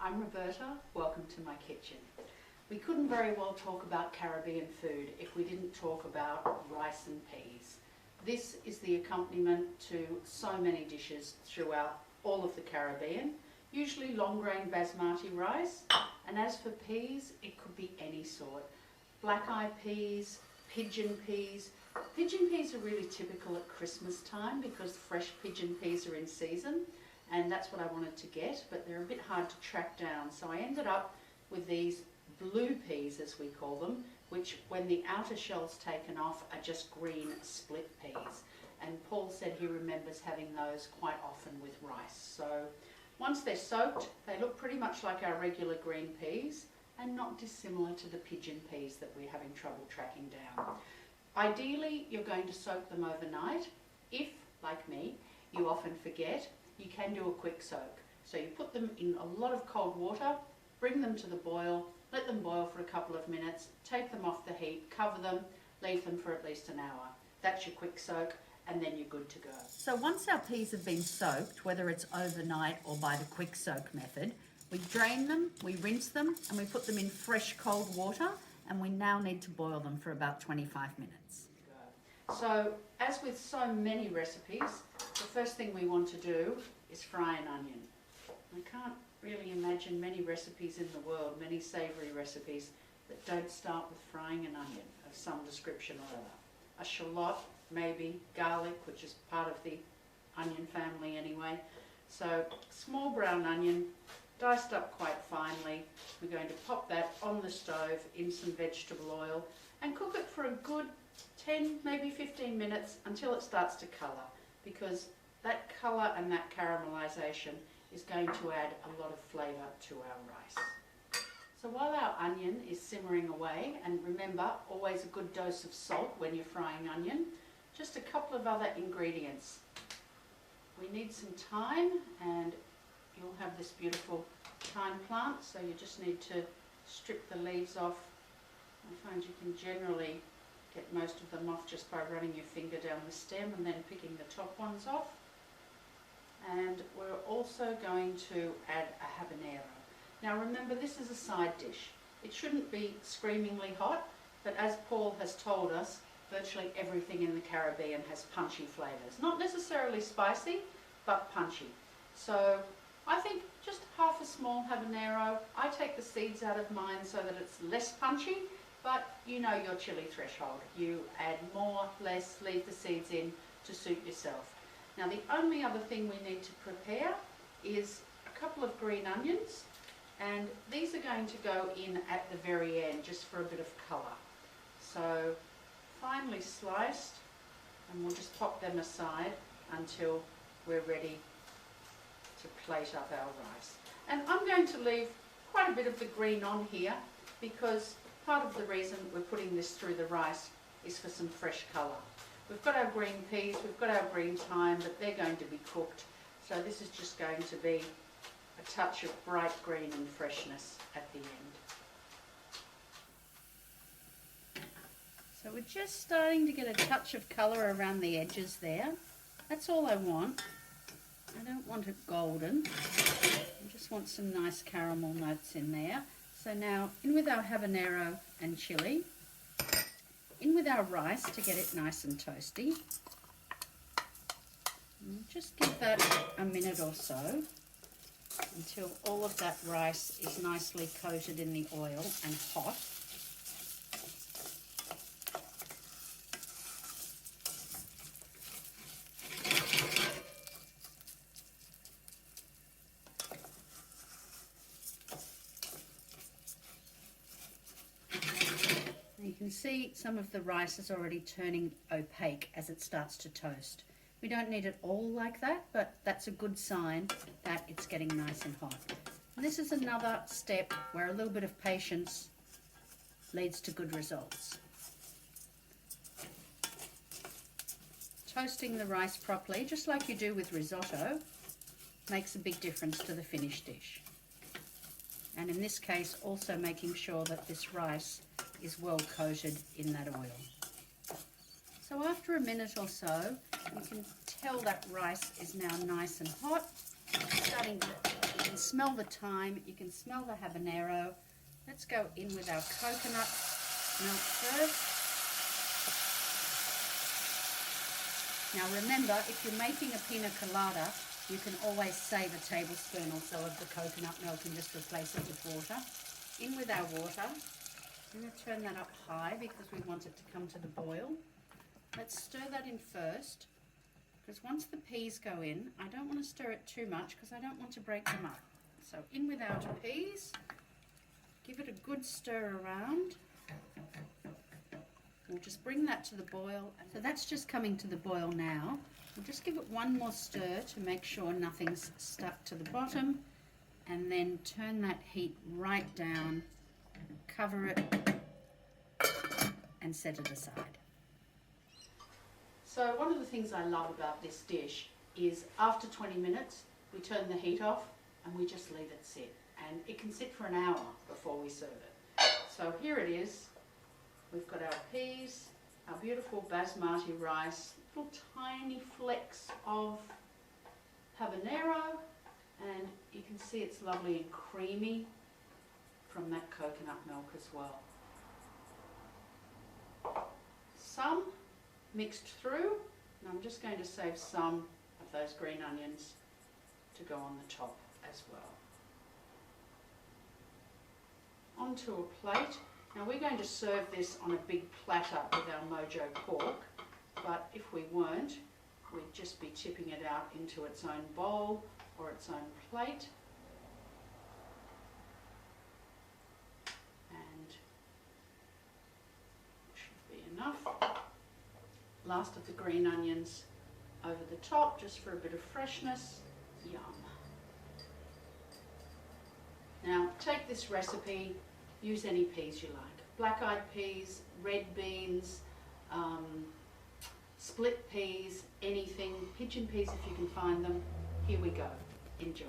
I'm Roberta, welcome to my kitchen. We couldn't very well talk about Caribbean food if we didn't talk about rice and peas. This is the accompaniment to so many dishes throughout all of the Caribbean, usually long grain basmati rice, and as for peas, it could be any sort. Black-eyed peas, pigeon peas. Pigeon peas are really typical at Christmas time because fresh pigeon peas are in season, and that's what I wanted to get, but they're a bit hard to track down. So I ended up with these blue peas, as we call them, which when the outer shell's taken off are just green split peas. And Paul said he remembers having those quite often with rice. So once they're soaked, they look pretty much like our regular green peas and not dissimilar to the pigeon peas that we're having trouble tracking down. Ideally, you're going to soak them overnight. If, like me, you often forget, you can do a quick soak. So you put them in a lot of cold water, bring them to the boil, let them boil for a couple of minutes, take them off the heat, cover them, leave them for at least an hour. That's your quick soak, and then you're good to go. So once our peas have been soaked, whether it's overnight or by the quick soak method, we drain them, we rinse them, and we put them in fresh cold water, and we now need to boil them for about 25 minutes. So, as with so many recipes, the first thing we want to do is fry an onion. I can't really imagine many recipes in the world, many savoury recipes, that don't start with frying an onion of some description or other. A shallot, maybe, garlic, which is part of the onion family anyway. So, small brown onion, diced up quite finely. We're going to pop that on the stove in some vegetable oil and cook it for a good 10, maybe 15 minutes until it starts to colour, because that colour and that caramelisation is going to add a lot of flavour to our rice. So while our onion is simmering away, and remember, always a good dose of salt when you're frying onion, just a couple of other ingredients. We need some thyme, and you'll have this beautiful thyme plant, so you just need to strip the leaves off. I find you can generally get most of them off just by running your finger down the stem and then picking the top ones off. And we're also going to add a habanero. Now remember, this is a side dish. It shouldn't be screamingly hot, but as Paul has told us, virtually everything in the Caribbean has punchy flavours. Not necessarily spicy, but punchy. So I think just half a small habanero. I take the seeds out of mine so that it's less punchy, but you know your chili threshold. You add more, less, leave the seeds in to suit yourself. Now the only other thing we need to prepare is a couple of green onions, and these are going to go in at the very end just for a bit of colour. So finely sliced, and we'll just pop them aside until we're ready to plate up our rice. And I'm going to leave quite a bit of the green on here because part of the reason we're putting this through the rice is for some fresh colour. We've got our green peas, we've got our green thyme, but they're going to be cooked. So this is just going to be a touch of bright green and freshness at the end. So we're just starting to get a touch of colour around the edges there. That's all I want. I don't want it golden. I just want some nice caramel notes in there. So now in with our habanero and chili. In with our rice to get it nice and toasty. And just give that a minute or so until all of that rice is nicely coated in the oil and hot. You can see some of the rice is already turning opaque as it starts to toast. We don't need it all like that, but that's a good sign that it's getting nice and hot. And this is another step where a little bit of patience leads to good results. Toasting the rice properly, just like you do with risotto, makes a big difference to the finished dish. And in this case, also making sure that this rice is well coated in that oil. So after a minute or so, you can tell that rice is now nice and hot. You can smell the thyme, you can smell the habanero. Let's go in with our coconut milk first. Now remember, if you're making a pina colada, you can always save a tablespoon or so of the coconut milk and just replace it with water. In with our water. I'm going to turn that up high because we want it to come to the boil. Let's stir that in first, because once the peas go in, I don't want to stir it too much because I don't want to break them up. So in with our peas, give it a good stir around. We'll just bring that to the boil. So that's just coming to the boil now. We'll just give it one more stir to make sure nothing's stuck to the bottom, and then turn that heat right down, cover it, and set it aside. So one of the things I love about this dish is after 20 minutes, we turn the heat off and we just leave it sit. And it can sit for an hour before we serve it. So here it is. We've got our peas, our beautiful basmati rice, little tiny flecks of habanero, and you can see it's lovely and creamy from that coconut milk as well. Some mixed through, and I'm just going to save some of those green onions to go on the top as well. Onto a plate. Now we're going to serve this on a big platter with our mojo pork, but if we weren't, we'd just be tipping it out into its own bowl or its own plate. And should be enough. Last of the green onions over the top, just for a bit of freshness. Yum. Now take this recipe, use any peas you like. Black-eyed peas, red beans, split peas, anything. Pigeon peas if you can find them. Here we go. Enjoy.